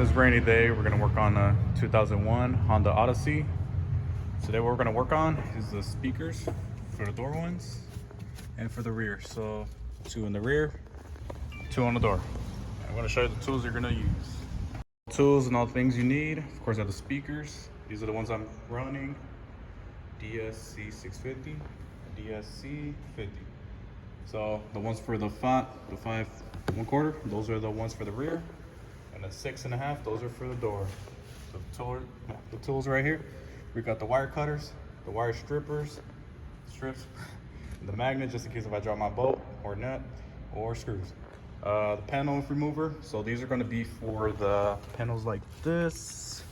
this rainy day, we're gonna work on a 2001 Honda Odyssey. Today what we're gonna work on is the speakers for the door ones and for the rear. So 2 in the rear, 2 on the door. I'm gonna show you the tools you're gonna use. Tools and all the things you need. Of course, I have the speakers. These are the ones I'm running. DSC 650, DSC 50. So the ones for the 5 1/4, those are the ones for the rear, and the 6 1/2, those are for the door. So the tools right here. We got the wire cutters, the wire strips, and the magnet just in case if I drop my bolt or nut or screws. The panel remover. So these are going to be for the panels like this.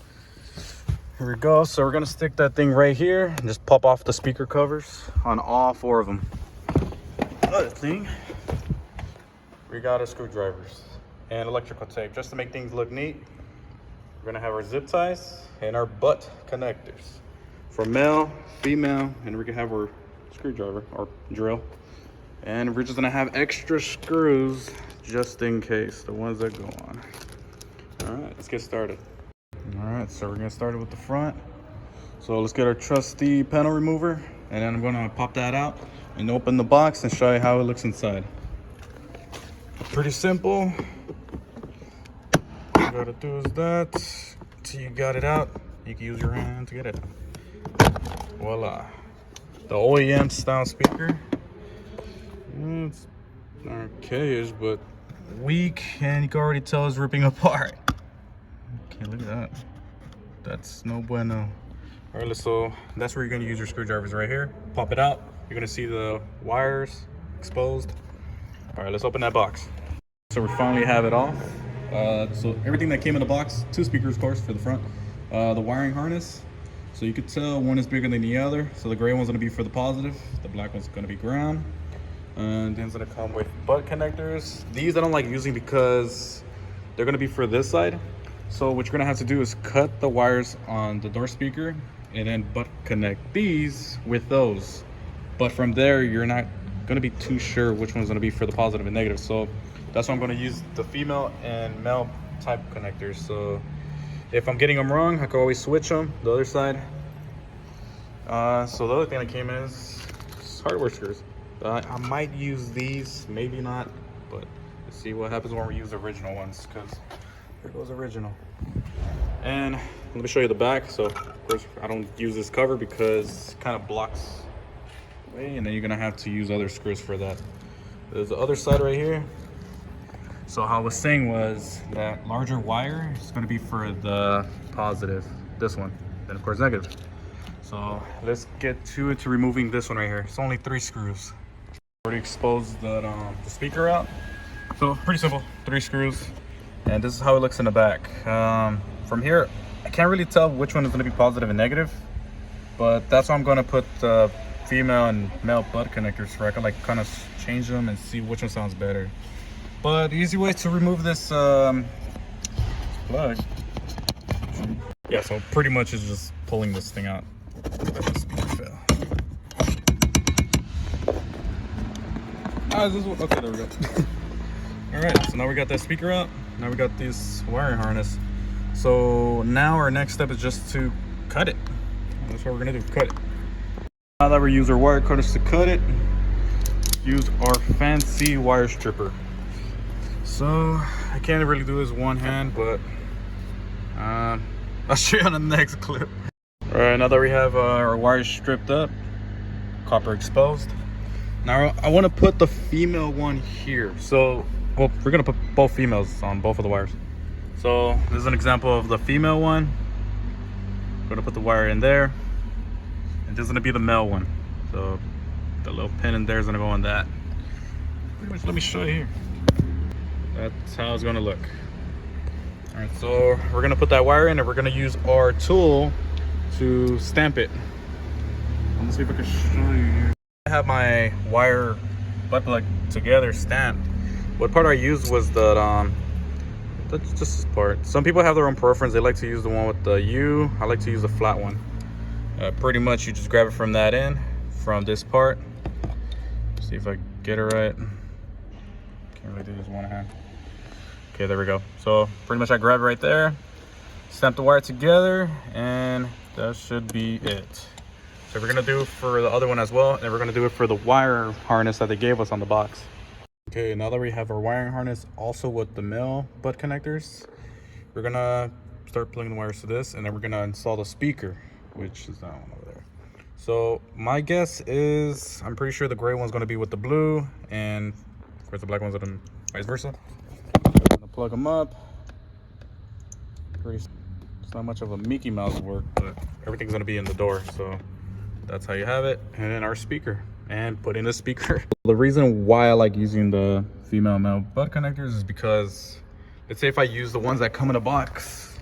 Here we go. So we're going to stick that thing right here and just pop off the speaker covers on all 4 of them. Another thing, we got our screwdrivers and electrical tape just to make things look neat. We're gonna have our zip ties and our butt connectors for male, female, and we can have our screwdriver or drill. And we're just gonna have extra screws just in case, the ones that go on. All right, let's get started. All right, so we're gonna start it with the front. So let's get our trusty panel remover, and then I'm gonna pop that out and open the box and show you how it looks inside. Pretty simple. All you gotta do is that. Till you got it out, you can use your hand to get it out. Voila. The OEM style speaker. It's archaic, but weak, and you can already tell it's ripping apart. Okay, look at that. That's no bueno. All right, so that's where you're gonna use your screwdrivers right here. Pop it out. You're gonna see the wires exposed. All right, let's open that box. So we finally have it off. So everything that came in the box, 2 speakers, of course, for the front. The wiring harness. So you could tell one is bigger than the other. So the gray one's gonna be for the positive. The black one's gonna be ground. And then it's gonna come with butt connectors. These I don't like using because they're gonna be for this side. So what you're gonna have to do is cut the wires on the door speaker and then butt connect these with those. But from there, you're not gonna be too sure which one's gonna be for the positive and negative. So that's why I'm gonna use the female and male type connectors. So if I'm getting them wrong, I can always switch them, the other side. So the other thing that came in is hardware screws. I might use these, maybe not, but let's see what happens when we use the original ones, because here goes original. And let me show you the back. So of course I don't use this cover because it kind of blocks way, and then you're gonna have to use other screws for that. There's the other side right here. So how I was saying was that larger wire is gonna be for the positive, this one, then of course negative. So let's get to it, to removing this one right here. It's only 3 screws. Already exposed the speaker out. So pretty simple, 3 screws. And this is how it looks in the back. From here, I can't really tell which one is gonna be positive and negative, but that's why I'm gonna put the female and male butt connectors for. I can like kind of change them and see which one sounds better. But the easy way to remove this plug, yeah, so pretty much is just pulling this thing out. Let the speaker fail. Is this one? Okay, there we go. All right, so now we got that speaker out. Now we got this wiring harness. So now our next step is just to cut it. That's what we're gonna do, cut it. Now that we use our wire cutters to cut it, use our fancy wire stripper. So I can't really do this one hand, but I'll show you on the next clip. All right, now that we have our wires stripped up, copper exposed. Now I want to put the female one here. So, well, we're gonna put both females on both of the wires. So this is an example of the female one. I'm gonna put the wire in there, and this is gonna be the male one. So the little pin in there is gonna go on that. Pretty much, let me show you here. That's how it's gonna look. All right, so we're gonna put that wire in, and we're gonna use our tool to stamp it. Let's see if I can show you here. I have my wire butt plug together stamped. What part I used was the that's just this part. Some people have their own preference. They like to use the one with the U. I like to use the flat one. Pretty much you just grab it from that end, from this part. See if I get it right. Can't really do this one hand. Okay, there we go. So pretty much I grab it right there, snap the wire together, and that should be it. So we're gonna do for the other one as well, and we're gonna do it for the wire harness that they gave us on the box. Okay, now that we have our wiring harness also with the male butt connectors, we're gonna start plugging the wires to this, and then we're gonna install the speaker, which is that one over there. So my guess is, I'm pretty sure the gray one's gonna be with the blue, and of course the black one's with them, vice versa. I'm gonna plug them up. It's not much of a Mickey Mouse work, but everything's gonna be in the door, so that's how you have it. And then our speaker, and put in the speaker. The reason why I like using the female male butt connectors is because, let's say if I use the ones that come in a box,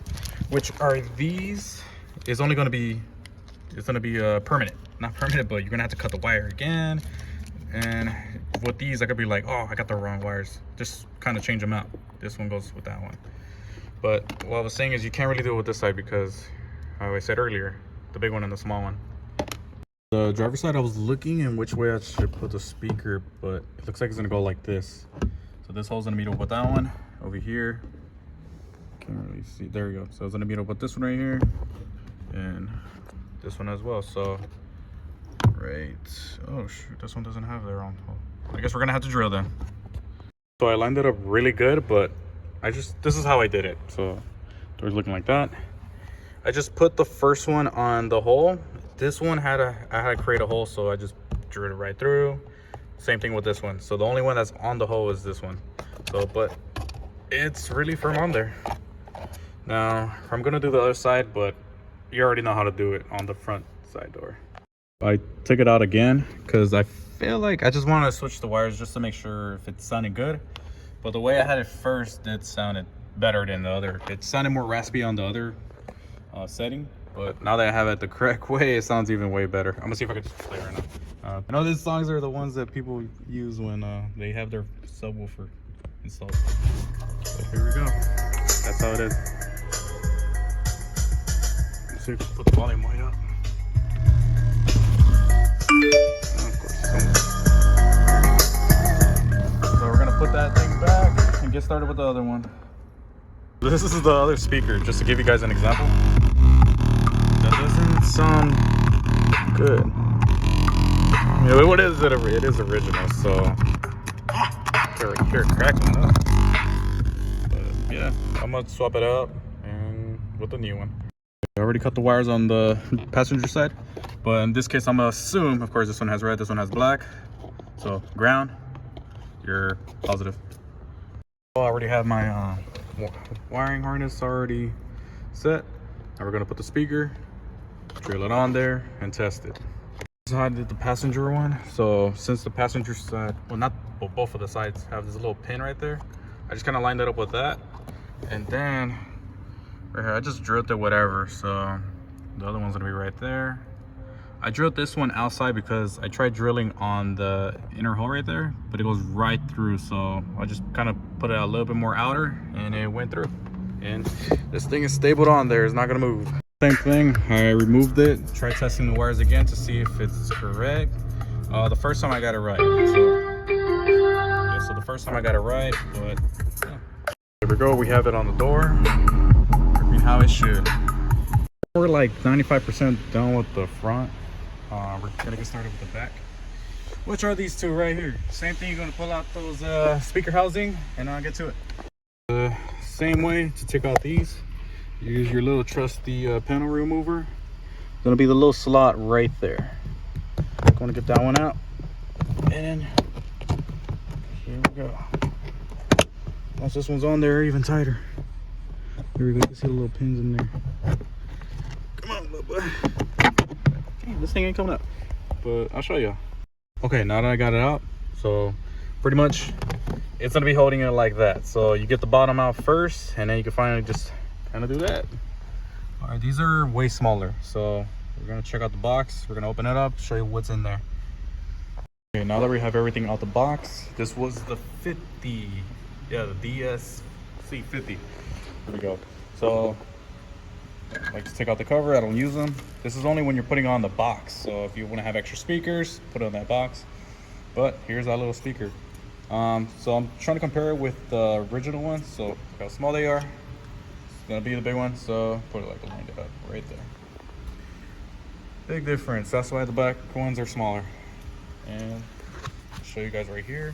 which are these, it's only gonna be, permanent. Not permanent, but you're gonna have to cut the wire again. And with these, I could be like, oh, I got the wrong wires. Just kind of change them out. This one goes with that one. But what I was saying is you can't really do it with this side because, how I said earlier, the big one and the small one. The driver's side, I was looking in which way I should put the speaker, but it looks like it's gonna go like this. So this hole's gonna meet up with that one over here. Can't really see. There we go. So it's gonna meet up with this one right here, and this one as well. So right. Oh shoot, this one doesn't have their own hole. I guess we're gonna have to drill then. So I lined it up really good, but this is how I did it. So door's looking like that. I just put the first one on the hole. This one I had to create a hole, so I just drew it right through. Same thing with this one. So the only one that's on the hole is this one. So, but it's really firm on there. Now I'm gonna do the other side, but you already know how to do it on the front side door. I took it out again because I feel like I just want to switch the wires just to make sure if it's sounding good. But the way I had it first, it sounded better than the other. It sounded more raspy on the other setting. But now that I have it the correct way, it sounds even way better. I'm gonna see if I can just play right now. I know these songs are the ones that people use when they have their subwoofer installed. So here we go. That's how it is. Let's see if we can put the volume way up. And of course, so we're gonna put that thing back and get started with the other one. This is the other speaker, just to give you guys an example. That doesn't sound good. You know, what is it? It is original, so here cracking up. But yeah, I'm gonna swap it out and with the new one. I already cut the wires on the passenger side, but in this case, I'm gonna assume, of course, this one has red, this one has black. So ground, you're positive. I already have my wiring harness already set. Now we're gonna put the speaker, drill it on there, and test it. So I did the passenger one. So since the passenger side, well, not both of the sides have this little pin right there, I just kind of lined it up with that, and then right here I just drilled it whatever. So the other one's gonna be right there. I drilled this one outside because I tried drilling on the inner hole right there, but it goes right through. So I just kind of put it a little bit more outer, and it went through. And this thing is stapled on there, it's not gonna move. Same thing, I removed it, tried testing the wires again to see if it's correct. The first time I got it right. So the first time I got it right, but yeah. There we go, we have it on the door, working how it should. We're like 95% done with the front. We're gonna get started with the back, which are these two right here. Same thing, you're gonna pull out those speaker housing, and I'll get to it. Same way to take out these, use your little trusty panel remover. It's gonna be the little slot right there. I'm gonna get that one out, and here we go. Once this one's on there, even tighter. Here we go, you can see the little pins in there. Come on, little boy. Dang, this thing ain't coming up, but I'll show you. Okay, now that I got it out, so pretty much it's gonna be holding it like that. So you get the bottom out first, and then you can finally just kind of do that. All right, these are way smaller, so we're gonna check out the box. We're gonna open it up, show you what's in there. Okay, now that we have everything out the box, this was the 50, yeah, the DSC 50. Here we go. So I like to take out the cover, I don't use them. This is only when you're putting on the box, so if you want to have extra speakers, put it on that box. But here's our little speaker. So I'm trying to compare it with the original one. So look how small they are. It's gonna be the big one. So put it like lined it up right there. Big difference. That's why the back ones are smaller. And I'll show you guys right here.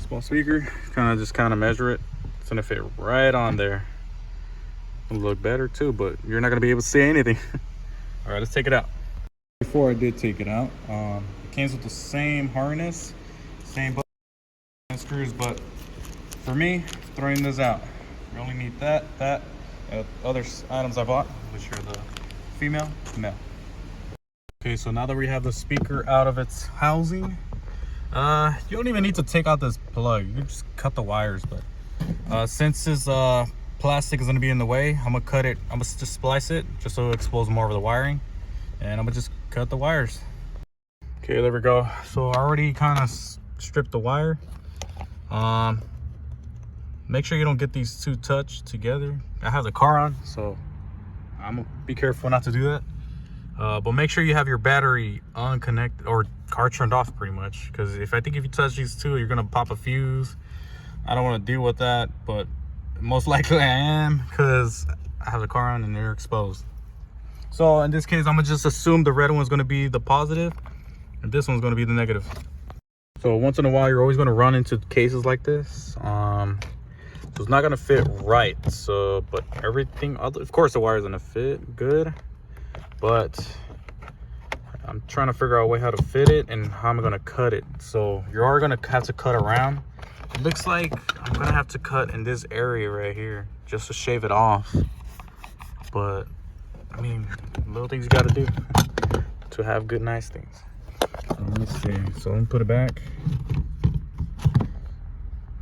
Small speaker. Kind of measure it. It's gonna fit right on there. It'll look better too, but you're not gonna be able to see anything. All right, let's take it out. Before I did take it out, it came with the same harness, same button and screws, but for me, throwing this out, you only need that, and other items I bought, which are the female, male. Okay, so now that we have the speaker out of its housing, you don't even need to take out this plug. You can just cut the wires, but since this plastic is gonna be in the way, I'm gonna cut it. I'm gonna just splice it just so it exposes more of the wiring, and I'm gonna just cut the wires. Okay, there we go. So I already kind of stripped the wire. Make sure you don't get these two touched together. I have the car on, so I'm gonna be careful not to do that. But make sure you have your battery unconnected or car turned off, pretty much, because if you touch these two, you're gonna pop a fuse. I don't want to deal with that, but most likely I am, because I have the car on and they're exposed. So in this case, I'm gonna just assume the red one's gonna be the positive and this one's gonna be the negative. So once in a while, you're always gonna run into cases like this. So it's not gonna fit right. So, but everything, of course the wire's gonna fit good, but I'm trying to figure out a way how to fit it and how I'm gonna cut it. So you're gonna have to cut around. It looks like I'm gonna have to cut in this area right here just to shave it off. But I mean, little things you gotta do to have good, nice things. So let me see. So let me put it back.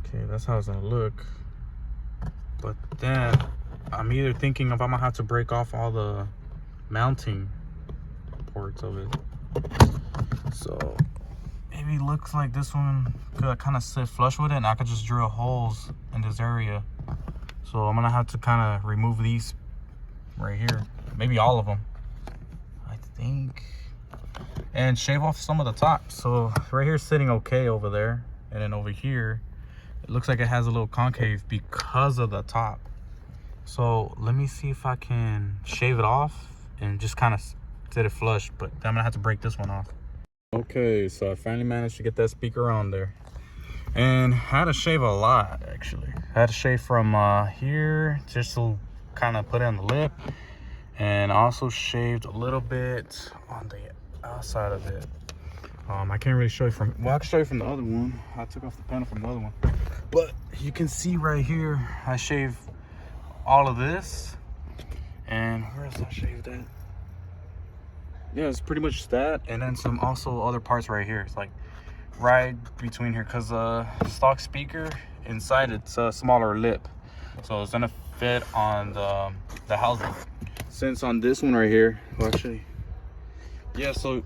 Okay, that's how it's gonna look. But then I'm either thinking if I'm gonna have to break off all the mounting ports of it. So maybe looks like this one could kind of sit flush with it, and I could just drill holes in this area. So I'm gonna have to kind of remove these right here, maybe all of them, I think, and shave off some of the top. So right here is sitting okay over there, and then over here it looks like it has a little concave because of the top. So let me see if I can shave it off and just kind of sit it flush, but then I'm gonna have to break this one off. Okay, so I finally managed to get that speaker on there, and I had to shave a lot, actually. I had to shave from here just to kind of put it on the lip, and also shaved a little bit on the outside of it. I can't really show you from, well, I can show you from the other one. I took off the panel from the other one, but you can see right here I shaved all of this. And where else I shaved at? Yeah, it's pretty much that, and then some also other parts right here. It's like right between here, because stock speaker inside, it's a smaller lip, so it's gonna fit on the housing. Since on this one right here, well, actually, yeah, so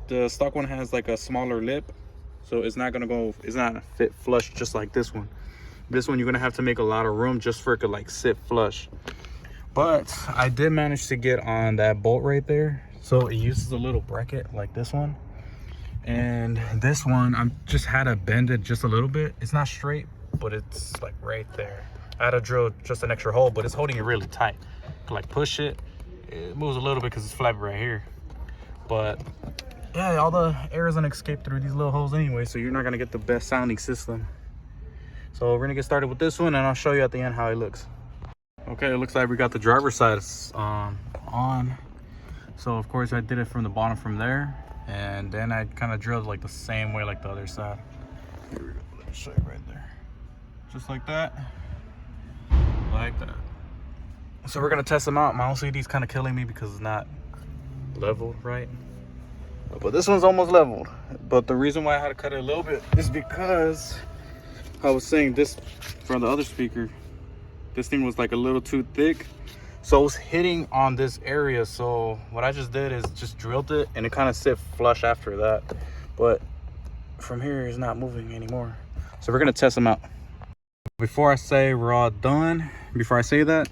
the stock one has like a smaller lip, so it's not gonna fit flush just like this one. This one you're gonna have to make a lot of room just for it to like sit flush. But I did manage to get on that bolt right there. So it uses a little bracket like this one. And this one, I just had to bend it just a little bit. It's not straight, but it's like right there. I had to drill just an extra hole, but it's holding it really tight. Like push it, it moves a little bit because it's flat right here. But yeah, all the air is gonna escape through these little holes anyway, so you're not gonna get the best sounding system. So we're gonna get started with this one, and I'll show you at the end how it looks. Okay, it looks like we got the driver's side on. So of course I did it from the bottom from there, and then I kind of drilled like the same way like the other side. Here we go. Let me show you right there. Just like that. Like that. So we're gonna test them out. My OCD is kind of killing me because it's not leveled right. But this one's almost leveled. But the reason why I had to cut it a little bit is because I was saying this from the other speaker, this thing was like a little too thick, so it was hitting on this area. So what I just did is just drilled it, and it kind of sit flush after that. But from here it's not moving anymore. So we're gonna test them out. Before I say we're all done, before I say that,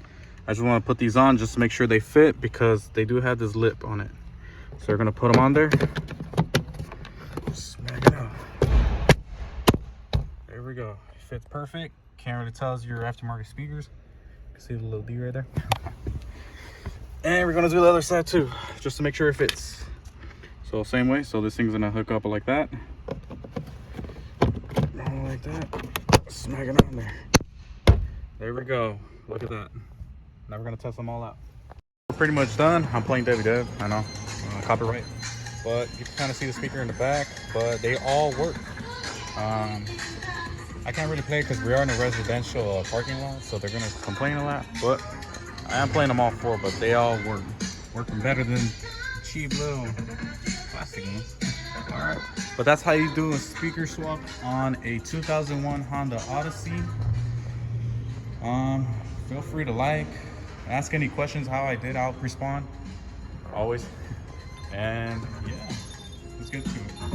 I just want to put these on just to make sure they fit, because they do have this lip on it. So we're gonna put them on there. Smack it we go. Fits perfect. Can't really tell your aftermarket speakers. You can see the little D right there. And we're gonna do the other side too, just to make sure it fits. So same way, so this thing's gonna hook up like that. Like that. Smack it on there. There we go. Look at that. Now we're gonna test them all out. We're pretty much done. I'm playing Dev. I know, copyright. But you can kind of see the speaker in the back, but they all work. I can't really play because we are in a residential parking lot, so they're gonna complain a lot. But I am playing them all four, but they all work. Working better than cheap little plastic ones. All right. But that's how you do a speaker swap on a 2001 Honda Odyssey. Feel free to like, ask any questions how I did. I'll respond always. And yeah, let's get to it.